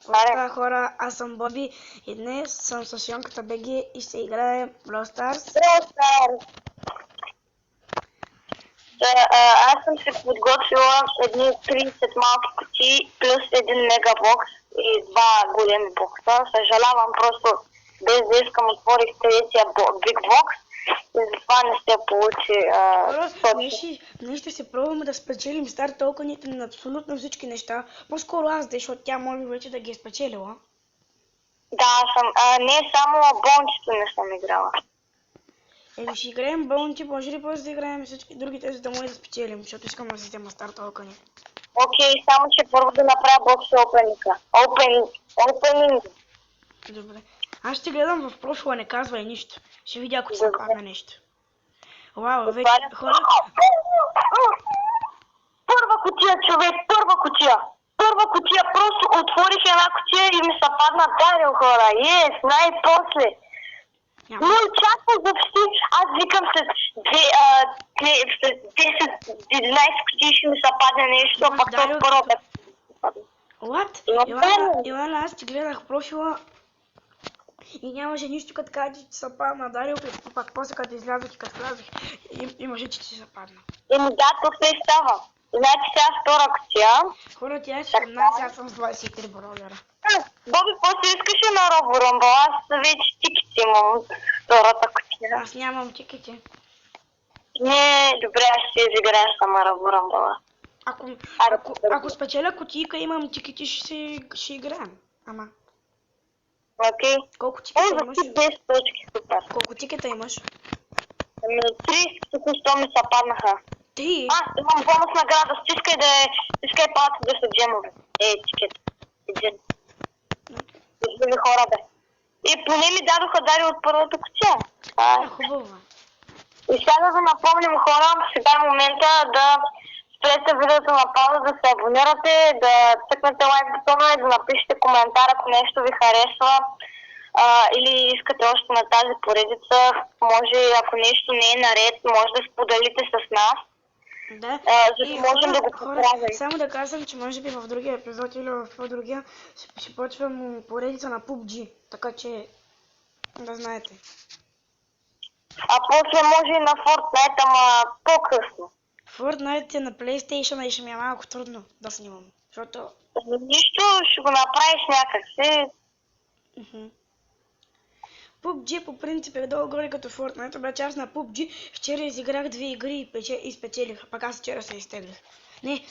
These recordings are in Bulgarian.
Здравейте хора, аз съм Боби и днес съм с Йонката БГ и ще играем Brawl Stars. Аз съм се подготвила едни 30 малки кутии плюс един мегабокс и два големи бокса. Съжалявам, просто без да искам отворих третия биг бокс и затова не се получи. Днес ще се пробваме да спечелим стар токените на абсолютно всички неща. По-скоро аз, защото тя може вече да ги е спечелила. Да, не само бончето не съм играла. Ще играем бонче, може ли после да играем всички другите, за да може да спечелим, защото искам да взема стар токени. Окей, само че първо да направя бокс опенинг. Добре. Аз ще гледам в профила, не казвай нищо. Ще видя, ако се падна нещо. Вау, вече хора... Първа кутия, човек, първа кутия, просто отворих една кутия и ми се падна Дарил, хора. Най-после. Но очаква за всички. Аз викам след 10-11 кутии ще ми се падне нещо, пак то първо бе. What? Илана, аз ти гледах профила и нямаше нищо, като кажа, че ти се падна Дарил, пак после като излязох и като влязох, имаше, че ти се падна. Да, тук не става. Значи сега втора кутия. Хора, тя е 17, аз съм с 23 бройлера. Боби, после искаш ли на Робо Ръмбъл? Аз вече тикети имам втората кутия. Аз нямам тикети. Не, добре, аз ще изиграеш сама Робо Ръмбъла. Ако спечеля кутийка, имам тикети, ще играем. Ама. Окей. Колко тикета имаш? 10 точки, супер. Колко тикета имаш? 30, току-що ми се паднаха. Имам бонус награда, стискай палата да са джемове. Тикет. Излими хора, бе. И поне ми дадоха дари от първата кутия. Хубаво. И сега да напомним хора, сега е момента да спрете видеото на пауза, да се абонирате, да цъкнете лайк бутона и да напишете коментар, ако нещо ви харесва. Или искате още на тази поредица, може, ако нещо не е наред, може да споделите с нас. Да, за да можем да го поправим. Само да казвам, че може би в другия епизод или в по-другия ще почвам поредица на PUBG, така че да знаете. А после може и на Fortnite, ама по-късно. Fortnite е на PlayStation и ще ми е малко трудно да снимам, защото... Нищо, ще го направиш някак си. PUBG по принцип е долу-горе като Fortnite, обаче аз на PUBG вчера изиграх 2 игри и спечелих, пък аз вчера се изтеглих. Не,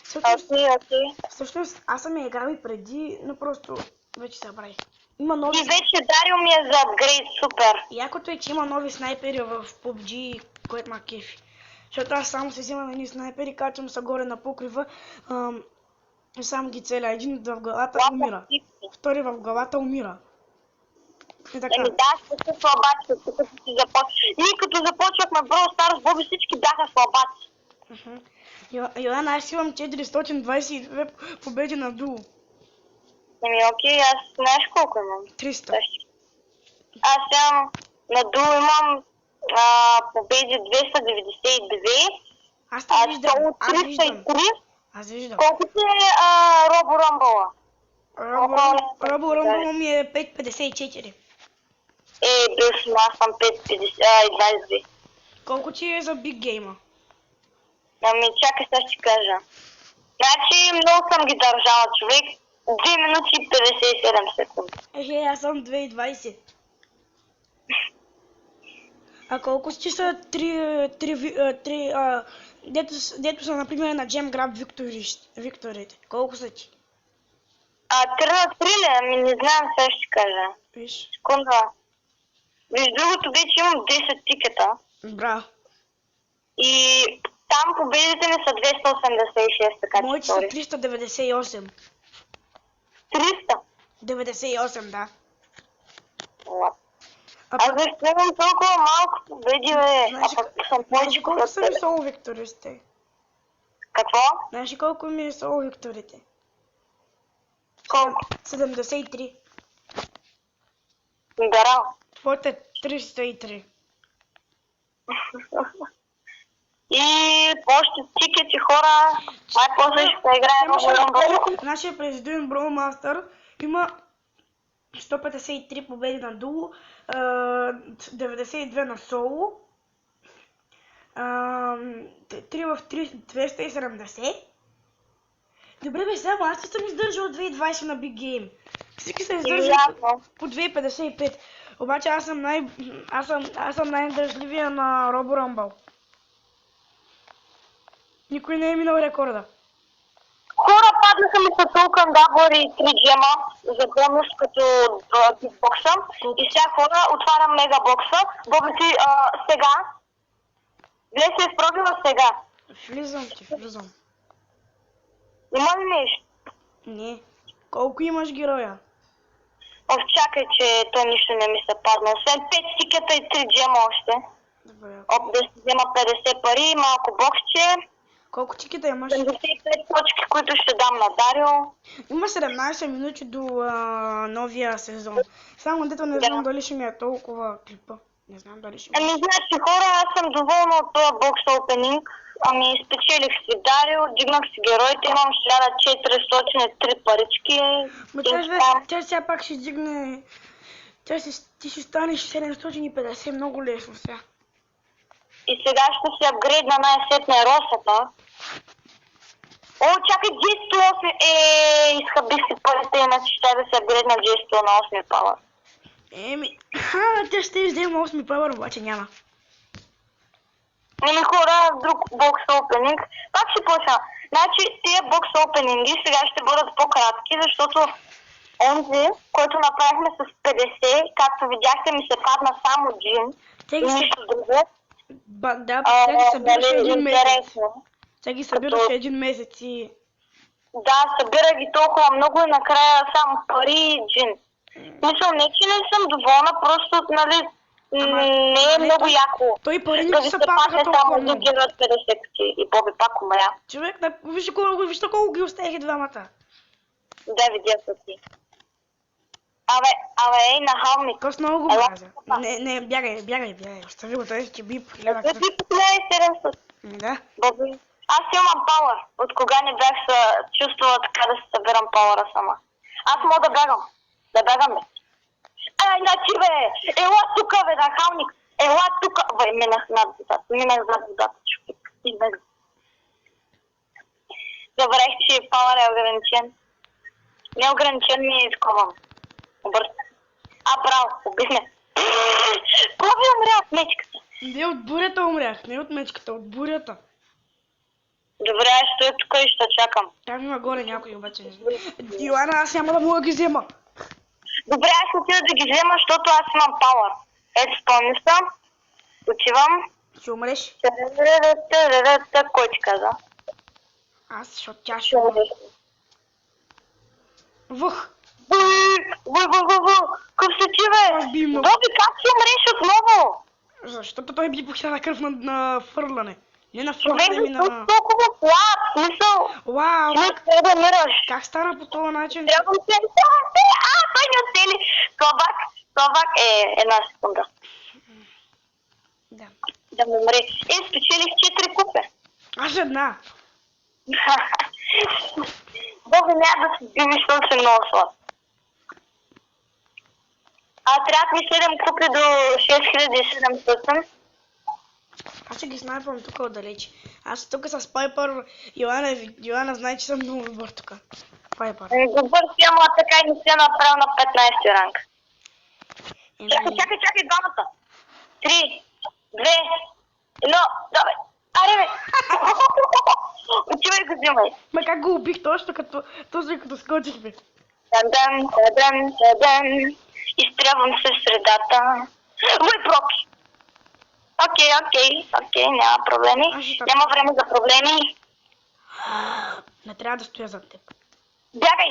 всъщност аз съм я играл и преди, но просто вече се правих. Има нови... И вече Дарил ми е за апгрейд, супер. Якото е, че има нови снайпери в PUBG, което ма кефи. Защото аз само се взимам едни снайпери, качвам са горе на покрива и само ги целя. Един в главата умира, втори в главата умира. Да, ще са слабаци, като си започва. Ние като започвахме Brawl Stars, Боби, всички бяха слабаци. Йоанна, аз имам 422 победи на дуо. Окей, аз знаеш колко имам? 300. Аз имам на дуо имам победи 292. Аз те виждам. Аз виждам. Колко ти е Робо Ръмбъла? Робо Ръмбъл ми е 5.54. Бил съм, аз съм 5.22. Колко ти е за Big Game? Чакай, сега ще кажа. Значи много съм ги държала, човек. 2 минути и 57 секунди. Аз съм 2.20. А колко си са дето са, например, на Gem Grab викторите? Колко са ти? 3 на 3 ли? Не знам, сега ще кажа. Виж. Секунда. Виж, другото вече имам 10 тикета. Браво. И там победите ми са 286, така че моите са 398. 398, да. Аз защо имам толкова малко победи, бе? Знаеш колко са ми соло викторите? Какво? Знаеш колко ми е соло викторите? Колко? 73. Дарал. Твоите е 303. И още тикети хора, най-после ще играем в Rumble. Нашия президент Brawl Master има 153 победи на Дуло, 92 на Соло, 3 в 3, 270. Добре бе, само аз не съм издържал 2020 на Big Game. Всеки се издържа по 2,55. Обаче аз съм най-държливия на Робо Rumble. Никой не е минал рекорда. Хора, паднаха ми са толкова дабър и 3 джема за бонус като бокса. И сега хора, отварям мегабокса. Боби ти сега. Влез се в профила сега. Влизам. Има ли нещо? Не. Колко имаш героя? Чакай, че той нищо не ми се падна. Освен 5 тикета и 3 джема още. Добре. Да си взема 50 пари, малко боксче. Колко тикета имаш? 75 точки, които ще дам на Дарио. Има 17 минути до новия сезон. Само дето не знам дали ще ми е толкова клипа. Не знам дали ще ми е. Значи хора, аз съм доволна от този бокс опенинг. Спечелих си Дарио, дигнах си героите, имам 1403 парички. Тя сега пак ще дигне... Ти ще станеш 750, много лесно сега. И сега ще се апгрейдна най-сетне Росата. О, чакай, G108, изхъбих си парите, иначе ще да се апгрейдна G100 на 8 пауър. Тя ще взема 8 пауър, обаче няма. Хора, друг бокс опенинг. Пак ще почна. Значи, тия бокс опенинги сега ще бъдат по-кратки, защото онзи, който направихме с 50, както видяхте, ми се падна само джин. И нищо друго. Да, тя ги събираше един месец. Тя ги събираше един месец и... Да, събира ги толкова много и накрая само пари и джин. Мисля, не че не съм доволна, просто, нали, не е много яко. Той пари не се паднаха толкова много. Да, 50 и Боби пак умря. Човек, виж колко ги оставих двамата. Да, видя са ти. Абе, ей, нахалник. Аз много го мразя. Не, бягай. Остави го, той ще би по 1000 кръв. Ти по 1700. Да. Боби. Аз имам пауър. От кога не бях се чувствала така да се събирам пауъра сама. Аз мога да бягам. Да бягам бе. Значи бе, ела тука бе, нахалник. Ела тука. Бе, минах над водата. Човек. Добре, че пауър е ограничен. Неограничен ми е изкован. Браво, убихме. Боби умря от мечката. Не от бурята умрях, не от мечката, от бурята. Добре, аз стоя тук и ще чакам. Там има горе някой обаче. Йоана, аз няма да мога да ги взема. Добре, аз отида да ги взема, защото аз имам пауър. Ето, спомни се. Отивам. Ще умреш? Кой ти каза? Аз, защото тя ще умре. Въх! Къв се ти, бе? Боби, как си умреш отново? Защото той би по 1000 кръв на фърляне. Не на фърляне, ми на... Човек, толкова слаб, смисъл. Вау, да умираш. Как стана по този начин? Трябва да се... той не оцели. Ковак е една секунда. Да. Да му умре. Спечелих 4 купе. Аз една. Боби, няма да се дивиш, защото съм много слаб. Трябва ми 7 купи до 6700. Аз ще ги снайпвам тук отдалече. Аз тук с Пайпър, Йоана знае, че съм много добър тук. Пайпър. Добър си, ама така и не си направил на 15 ранг. Чакай, двамата. 3, 2, 1, давай. Аре, бе. Отивай го взимай. Ма как го убих точно като скочихме? Тадам. Изстрелвам се в средата. Ой, проки! Окей, няма проблеми. Няма време за проблеми. Не трябва да стоя зад теб. Бягай!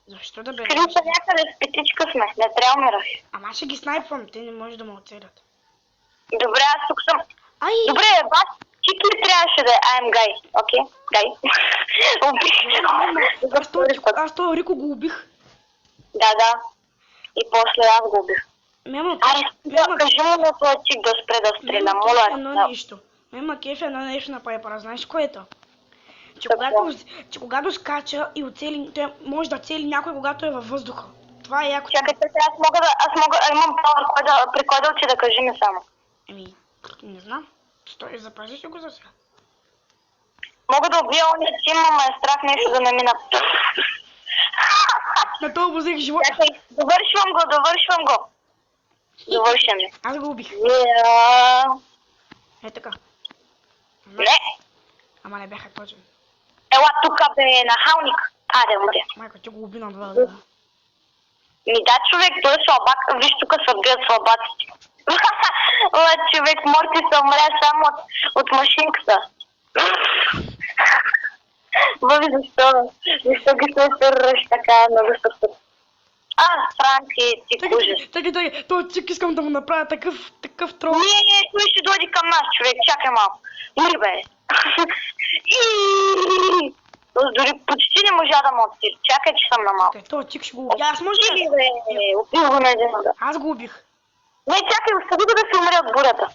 Защо да бягаш? Скрил се някъде с петичка сме, не трябва да умираш. Ама аз ще ги снайпвам, те не може да ме оцелят. Добре, аз тук съм. Добре, бас, ти ли трябваше да е I am guy, окей? Гай. Убих. Аз този Рико го убих. Да. И после аз го убих. Кажи му на този чик да спре да стреля, моля. Едно нищо. Мема кеф едно нещо на Пайпъра, знаеш кое е то? Че когато скача и оцели, той може да цели някой, когато е във въздуха. Това е яко. Чакай, имам пауър, при кой да отида, кажи ми само. Еми, не знам. Стой, запази си го за сега. Мога да убия ония тим, ама е страх нещо да не мина. На това взех живота. Чакай, довършвам го. Довършен ли? Аз го убих. Е така. Не! Ама не бяха точно. Ела тука бе, нахалник. Аде, уде. Майко, ти го уби на два. Ми да, човек, той е слабак. Виж, тук са бият слабаците. Човек, Морти се умря само от машинката. Бъби, защо ги се така на високо? Франки, ти кужиш. Чакай, този цик искам да му направя такъв трол. Не, той ще дойде към нас, човек, чакай малко. Мри, бе. Дори почти не можа да му отсили. Чакай, че съм на малко. Този цик ще го убия. Аз може да... Убил го на един удар. Аз го убих. Не, чакай, остави го да се умре от бурята.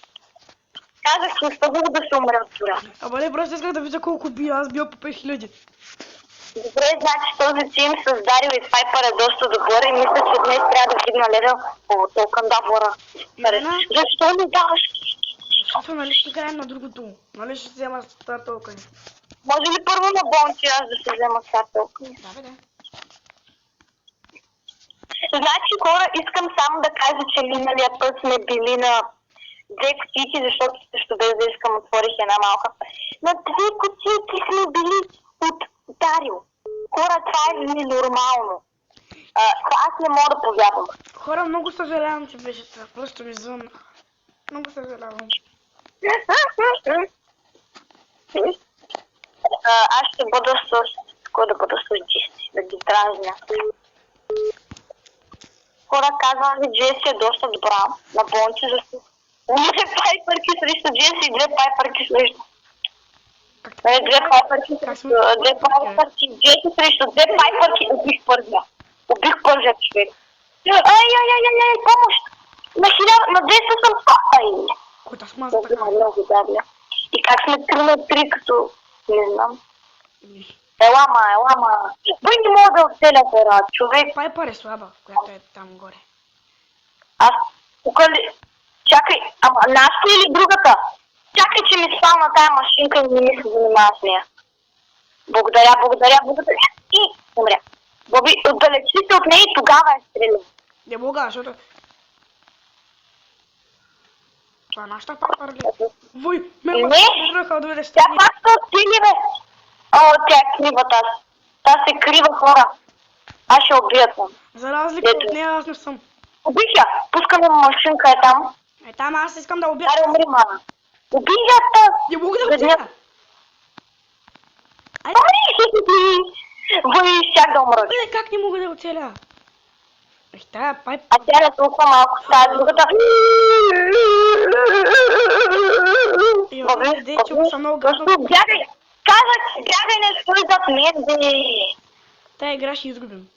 Казах, че остави го да се умре от бурята. Ама не, просто исках да видя колко бия. Аз бил по 5000. Добре, значи този тим с Дарио и Пайпър е доста добър и мисля, че днес трябва да вдигна левел по толкандабора. Защо не даваш? Защото нали ще играем на другото. Нали ще взема стар толкани. Може ли първо на бонти аз да се взема стар толкани? Да, бе. Значи, хора, искам само да кажа, че миналия път сме били на две кутийки, защото също без да искам отворих една малка. На две кутийки сме били от Дарио. Хора, това е ненормално. Аз не мога да повярвам. Хора, много съжалявам, че беше това. Просто ми звънна. Много съжалявам. Аз ще бъда с... Кой да бъда с Джеси? Да ги дразня. Хора, казвам ви, Джеси е доста добра на бонче, защото... Две пайпърки срещу Джеси и две пайпърки срещу... Две пайпърки, Джеси срещу две пайпърки, убих първия. Убих първия човек. Ай, помощ! На 200 съм... Ай! Който смаза така. Много давля. И как сме 3 на 3, като... Не знам. Елама. Бой не мога да оцеля хора, човек. Пайпър е слаба, която е там горе. Аз... Тук ли... Чакай, ама нашата или другата? Чакай, че ми спална тая машинка и не ми се занимава с нея. Благодаря. И умря. Боби, отдалечи се от нея и тогава е стрелял. Не мога, защото... Това е нашата пайпър ли? Вой, ме въздраха да видиш. Тя пак се отсили, бе. Тя е крива тази. Та се крива хора. Аз ще убия там. За разлика от нея аз не съм. Убих я. Пускаме машинка е там. Е там аз искам да убия. Аре, умри, мама. Убих я та. Не мога да оцеля. Умри! Вой, щях да умра. Как не мога да оцеля? Тая пайп... А тя е толкова малко с тази другата. Бягай! Казах, бягай, не стой зад мен, бе! Тая игра ще изгубим.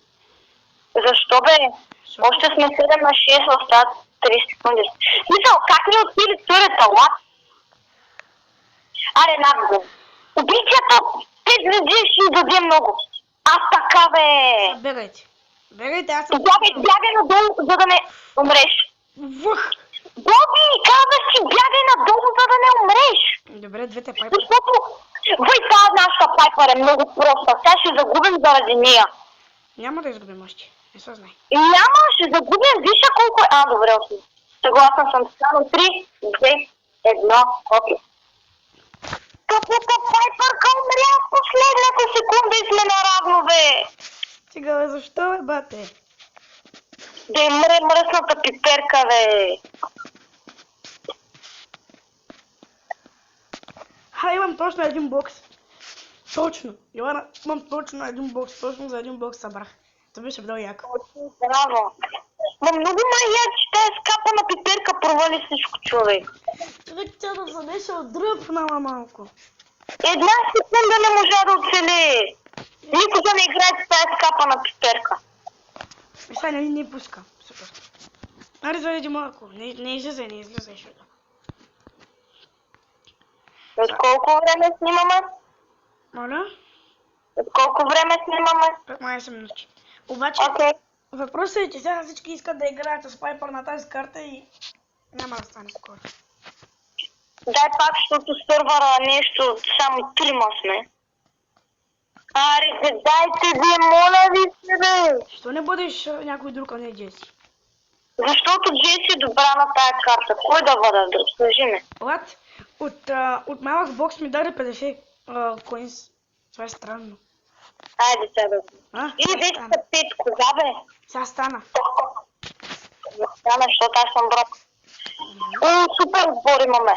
Защо, бе? Още сме 7 на 6, остават 30 секунди. Мисъл, как ни отсили турета, лап? Аре, надо. Убийцата! Те звезди ще ни даде много. Аз така, бе! Бегайте. Бегайте, аз съм... Бягай надолу, за да не умреш. Въх! Боби, казах ти, бягай надолу, за да не умреш. Добре, двете пайпър. Защото... Вой, тази нашата пайпър е много проста. Сега ще загубим заради нея. Няма да изгубим още. Не се знай. Няма, ще загубим. Виж колко е... Добре, окей. Съгласна съм. Само 3, 2, 1, окей. Тъпата пайпърка умря в последната секунда и сме наравно, бе. Сега, бе, защо, бе, бате? Да им мре мръсната пиперка, бе. Имам точно един бокс. Точно. Йоана, имам точно един бокс. Точно за един бокс събрах. Това беше много яко. Браво. Но много мая, че тази скапана пиперка провали всичко, човек. Човек тя да се беше отдръпнала малко. Една секунда не можа да оцелее. Никога не играе с тази скапана пиперка. Сега не пуска. Супер. Аре, заради малко. Не излизай, защото. От колко време снимаме? Моля? От колко време снимаме? 15 минути. Обаче, Въпросът е, че сега всички искат да играят с Пайпър на тази карта и няма да стане скоро. Дай пак, защото сървъра нещо, само 3 сме. Аре, дайте ви, моля ви се, бе! Що не бъдеш някой друг, а не Джеси? Защото Джеси е добра на тая карта. Кой да бъда друг? Кажи ми. Лад, от малък бокс ми даде 50 коинс. Това е странно. Айде сега да. И вече стана. са 5, кога бе? Сега стана. Стана, защото аз съм брат. Супер отбор имаме.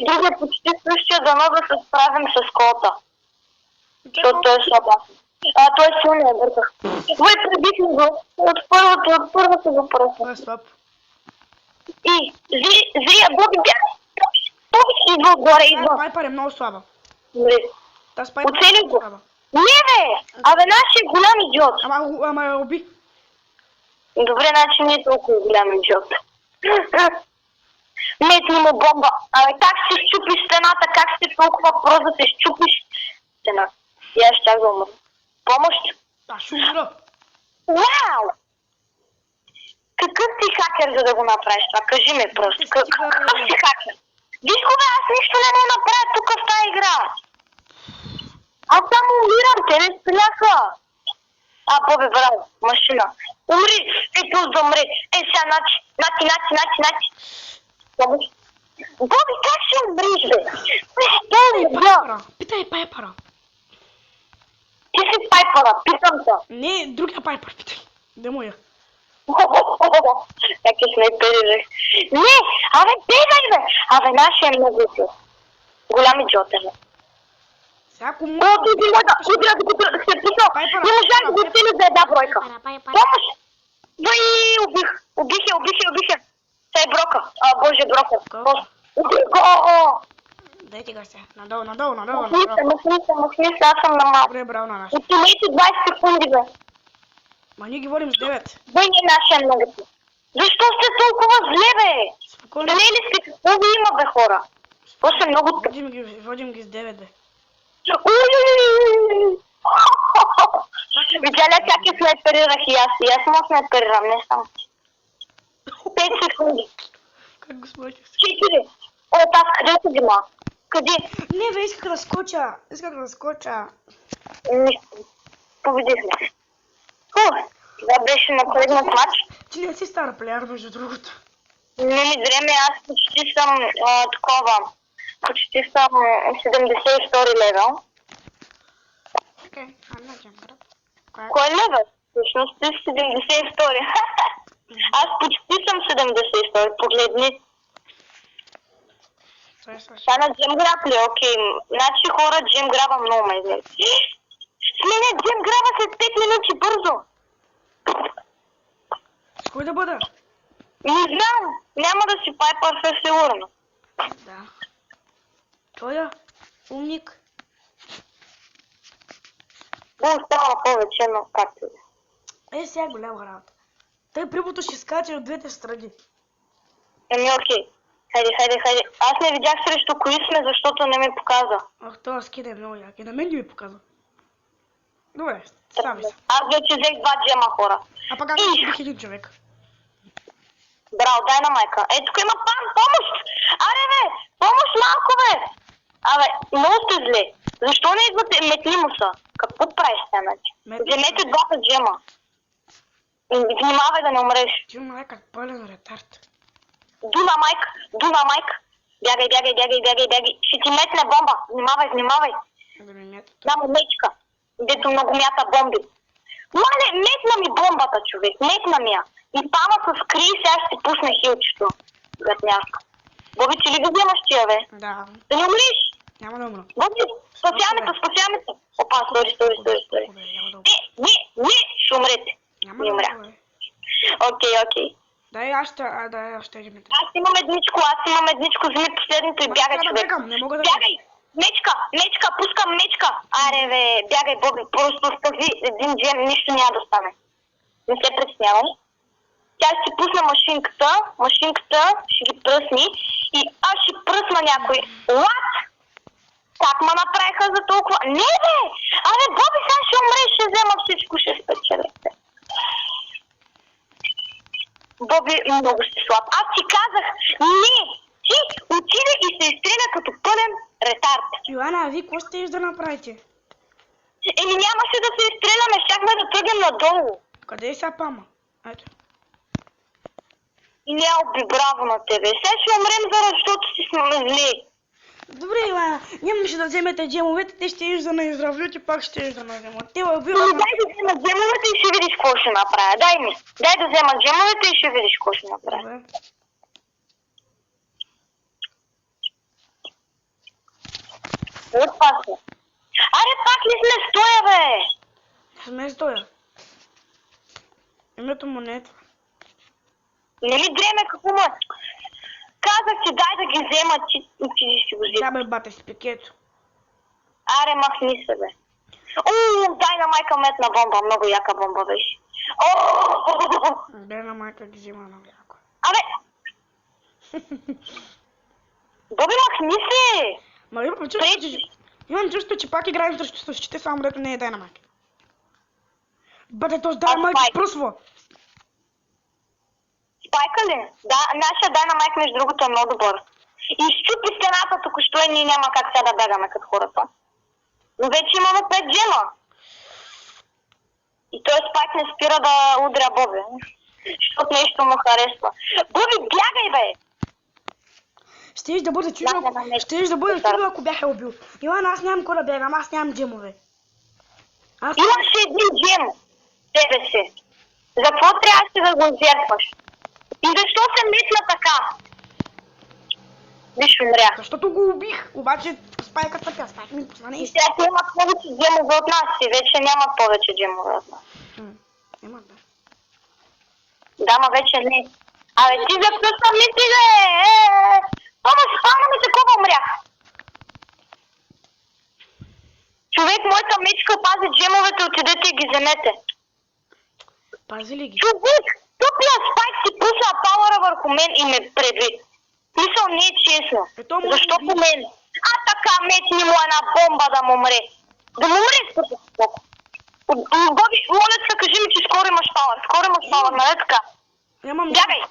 Другия почти същия, дано да се справим с кота. Защото той е слаба. Той е силно, обърках. Ой, пребихме го. От първото въпроса. Това е слаб. И, Зрия, Боби бях. Боби идва отгоре, идва. Пайпър е много слаба. Добре. Тази Пайпър е Оцели много го. слаба. Не бе! Абе, нашия е голям идиот. Ама я уби. Добре, значи не е толкова голям идиот. Метни му бомба. Абе, как ще щупиш стената? Как ще толкова прост да се щупиш стена? И аз щях да умра. Помощ? Ще умра. Вау! Какъв си хакер, за да го направиш това? Кажи ми просто. Какъв си хакер? Виж кога, аз нищо не мога направя тук в тази игра. Аз само умирам, те не стреляха. Бобе, браво, машина. Умри, пус да умре. Сега, начи. Помощ. Боби, как ще умриш, бе? Питай Пайпъра. Ти си Пайпъра, питам се. Не, другия Пайпър, питай. Да му я. Как е снайпери, не, абе, бегай, бе. Абе, нашия е много сил. Голям идиот е, бе. Всяко му... Удра, се писал. Не можах да го цели за една бройка. Помощ! Убих я. Тя е брока. Боже, брока. Убих го! Дайте го сега. Надолу. Махни се, аз съм на малко. Добре, браво на нашия. Отимейте 20 секунди, бе. Ма ние ги водим с 9. Бе, не нашия много. Защо сте толкова зле, бе? Спокойно. Не ли сте, какво ви има, бе, хора? После много тъп. Водим ги с 9, бе. Видя ли как я снайперирах и аз? И аз му снайперирам, не само. 5 секунди. Как го сложих? 4. Аз къде се взима? Къде? Не, бе, исках да скоча. Нищо. Победихме. Това беше напреднат матч. Ти не си стар плеер, между другото. Не ми време, аз почти съм такова. Почти съм 72 левел. Окей, ана джемград. Кой левел? Всъщност ти си 72. Аз почти съм 72. Погледни. Та на джемграб ли? Окей. Значи хора, джемграба много ме изгледа. Сменя джемграба след 5 минути, бързо. С кой да бъда? Не знам. Няма да си Пайпър, със сигурно. Да. Кой е? Умник. Става повече, но както Сега е голяма работа. Той прибото ще скача от двете страни. Окей. Хайде. Аз не видях срещу кои сме, защото не ми показа. Това скин е много як. И на мен не ми показва. Добре, стави се. Аз вече взех 2 джема, хора. А пък аз убих един човек. Браво, дай на майка. Тук има помощ! Аре, бе! Помощ малко, бе! Абе, много сте зле. Защо не идвате? Метни му са. Какво правиш сега, значи? Вземете 2 джема. Внимавай да не умреш. Ти умре как пълен ретард. Дуна майка. Бягай. Ще ти метне бомба. Внимавай. Да ми мета. Само мечка. Дето много мята бомби. Мале, метна ми бомбата, човек. Метна ми я. И пама се скри, сега ще си пусне хилчето. Гътняшка. Боби, че ли го вземаш тия, бе? Да. Да не умриш? Няма да умра. Боби, спасяваме се. Опа, стори. Не, ще умрете. Няма да умра. Окей. Дай, аз ще ги метна. Аз имам едничко, вземи последното и бягай, човек. Не мога да Бягай! Мечка, пускам мечка! Аре, бе, бягай, Боби, просто остави един джем, нищо няма да стане. Не се притеснявай. Тя ще пусне машинката ще ги пръсни и аз ще пръсна някой. What? Как ма направиха за толкова? Не, бе! Абе, Боби, сега ще умре, ще взема всичко, ще спечелите. Боби, много си слаб. Аз ти казах, не! Ти отиде и се изстреля като пълен ретард. Йоана, а вие какво сте да направите? Еми нямаше да се изстреляме, щяхме да тръгнем надолу. Къде е сега Пама? Ето. И няма би браво на тебе. Сега ще умрем защото си сме зли. Добре, Йоана, нямаше да вземете джемовете, те ще да не изравнят и пак ще да не вземат. Те убиват. Дай да взема джемовете и ще видиш какво ще направя. Дай ми. Дай да взема джемовете и ще видиш какво ще направя. Добре. От пак е. Аре пак ли сме стоя, бе? Сме стоя. Името му не е това. Не ли дреме какво му? Казах ти дай да ги взема, ти си го взема. Да бе, бате с пикето. Аре махни се, бе. Дай на майка метна бомба, много яка бомба беше. Дай на майка ги взема много яко. Абе! Боби, махни се! Ма имам чувство, че пак играем срещу същите, само дето не е дай на майка. Бате, този дай на майка пръсва. Спайка ли? Да, нашия дай на майка между другото е много добър. И щупи стената току-що и ние няма как сега да бегаме като хората. Но вече имаме 5 джема. И той спайк не спира да удря Боби. Защото нещо му харесва. Боби, бягай, бе! Щеш да бъде чудо, ако бяха убил. Йоана, аз нямам кой да бягам, аз нямам джемове. Имаше един джем. Тебе си. За какво трябваше да го изерпваш? И защо се метна така? Виж, умрях. Защото го убих, обаче спайка така, спайк ми пусна И нещо. сега те имат повече джемове от нас и вече нямат повече джемове от нас. Имат, да. Да, ма вече не. Абе ти за какво съм мисли, бе? Това спална ми такова умрях. Човек, моята мечка пази джемовете, отидете и ги вземете. Пази ли ги? Човек, тупия спайк си пусна пауъра върху мен и ме преби. Мисъл не е честно. Защото мен? Така метни му една бомба да му умре. Да му умре скъпо. Боби, моля се, кажи ми, че скоро имаш пауър. Скоро имаш пауър, нали така? Бягай!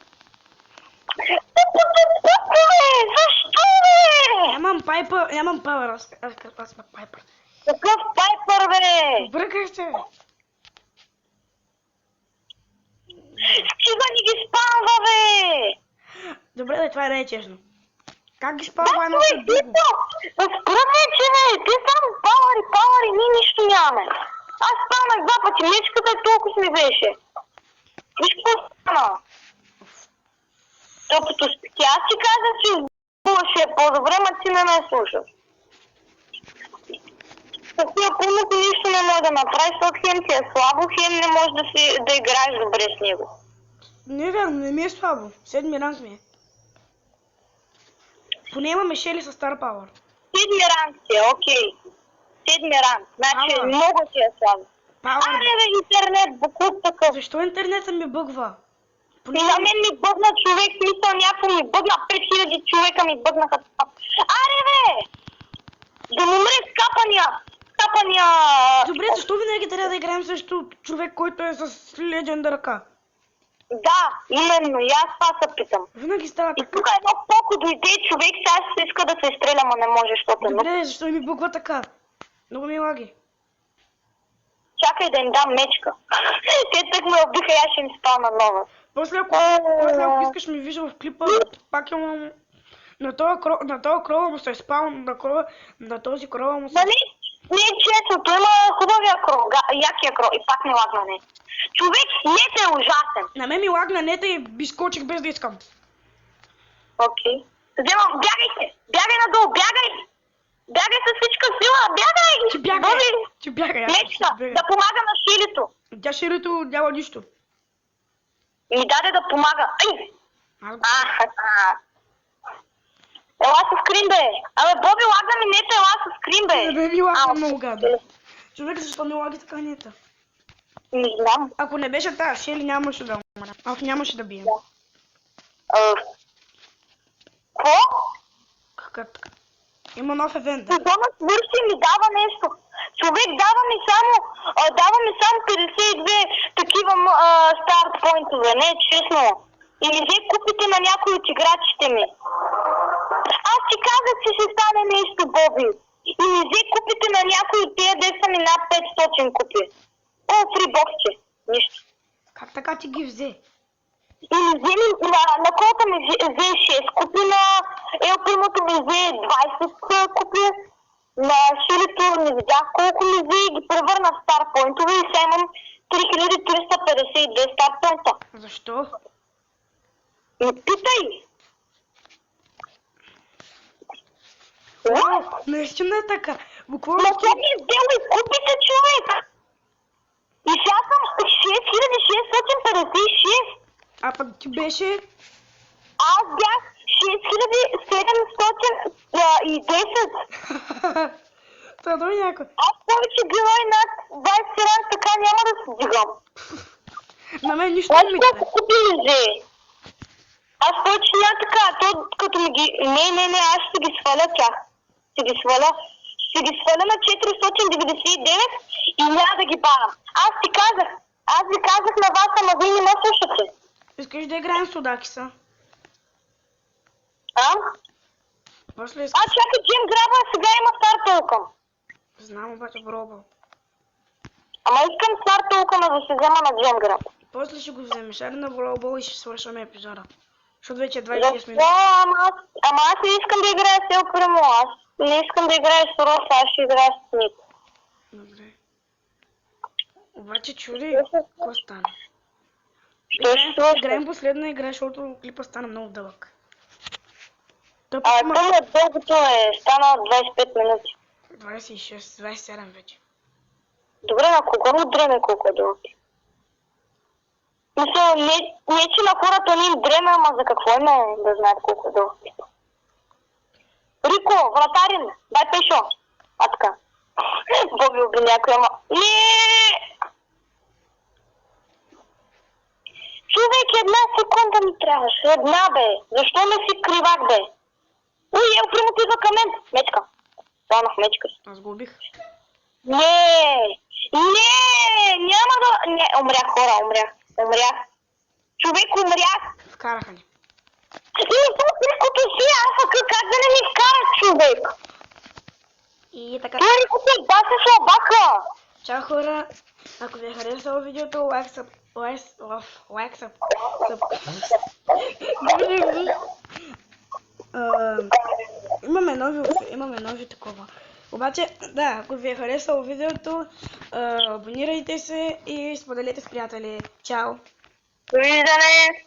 Защо, бе? Нямам пауър, аз сме пайпър. Какъв пайпър, бе? Бърках се. Стига ни ги спамва, бе! Добре, да, това не е честно. Как ги спамва едно след друго? Спръдне, че не, те само пауъри, ние нищо нямаме. Аз спамнах 2 пъти, мечката толкова ми беше. Виж какво стана? Топото спити. Аз ти казах, че ще е по-добре, ма ти не ме слушаш. Такива пълното нищо не може да направиш, защото хем ти е слабо, хем не можеш да играеш добре с него. Не е вярно, не ми е слабо. 7 ранг ми е. Поне имаме Шели с Star Power. 7 ранг си е, окей. 7 ранг, значи много ти е слабо. Аре бе, интернет, буклук такъв. Защо интернетът ми бъгва? И на мен ми бъгна човек, смисъл някакво ми бъгна, 5000 човека ми бъгнаха. Аре бе! Да му умре скапания! Добре, защо винаги трябва да играем срещу човек, който е с легенда ръка? Да, именно, и аз това се питам. Винаги става така. И тук едно колко дойде човек, сега се иска да се изстреля, но не може, защото е много. Добре, защо ми бъгва така? Много ми лаги. Чакай да им дам мечка. Те тък ме убиха и аз ще им спална нова. После ако искаш ми вижда в клипа, пак имам... На този крова му се е спал, на този крова му се... Нали? Не е честно, той има хубавия кров, якия кров и пак не лагна не. Човек, нета е ужасен. На мен ми лагна нета и изкочих без да искам. Окей. Вземам, бягай надолу, бягай! Бягай с всичка сила, бягай! Ти бягай. Мечка, да помага на Шилито. Тя Шилито няма нищо. И ми даде да помага. Ай! Ела с скрин, бе! Абе, Боби, лагна ми нета, ела с скрин, бе! Не ми лагна много гадно. Човек, защо ми лаги така нета? Не знам. Ако не беше тази Шели, нямаше да умра. Аз нямаше да бием. Какво? Как така? Има нов евент. Сезона свърши ми дава нещо. Човек дава ми само 52 такива старт поинтове, не, честно. Или вие купите на някой от играчите ми. Аз ти казах, че ще стане нещо, Боби. Или вие купите на някой от тия, де са ми над 500 купи. О, фрибоксче. Нищо. Как така ти ги взе? Или вземи на колко ми взе 6 купи, на Елпримото ми взе 20 купи, на Шилито не видях колко ми взе и ги превърна в старпойнтове и сега имам 3352 старпойнта. Защо? Питай! Наистина е така. Буквално... Но тя ми взел и купите, човек! И сега съм 6656. А пък ти беше... Аз бях 6710. Това дойде някой. Аз повече герой над 20 ранг, така няма да се дигам. На мен нищо Аз не ми колко даде. купи ми взе? Аз повече няма така, то като ми ги... Не, аз ще ги сваля тях. Ще ги сваля на 499 и няма да ги бавам. Аз ви казах на вас, ама вие не ме слушате. Искаш да играем с Удакиса? А? После искаш... Чакай, Джим граба, сега има стар толкъм. Знам обаче в Робъл. Ама искам стар толкъм да се взема на Джим граб. После ще го вземеш. Айде на волейбол и ще свършваме епизода. Защото вече е 26 минути. Ама аз не искам да играя с Елпримо. Аз не искам да играя с Рос, аз ще играя с Ник. Добре. Обаче чури, какво стана? Играем последна игра, защото клипа стана много дълъг. Дългото е стана 25 минути. 26, 27 вече. Добре, на кого му дреме колко е дълъг? Мисля, не че на хората не им дреме, ама за какво им е да знаят колко е дълъг. Рико, вратарин, дай пешо. А така. Боби уби някой, ама... Човек, една секунда ми трябваше. Една, бе. Защо не си кривак, бе? Уй, Елпримо ти идва към мен. Мечка. Станах мечка. Аз го убих. Не, няма да... Не, умрях, хора, умрях. Човек, умрях. Вкараха ни. И Рикото си, как да не ми вкараш, човек? И така... Това Рикото е баса слабака. Чао хора, ако ви е харесало видеото, имаме нови такова. Обаче, да, ако ви е харесало видеото, абонирайте се и споделете с приятели. Чао! Довиждане!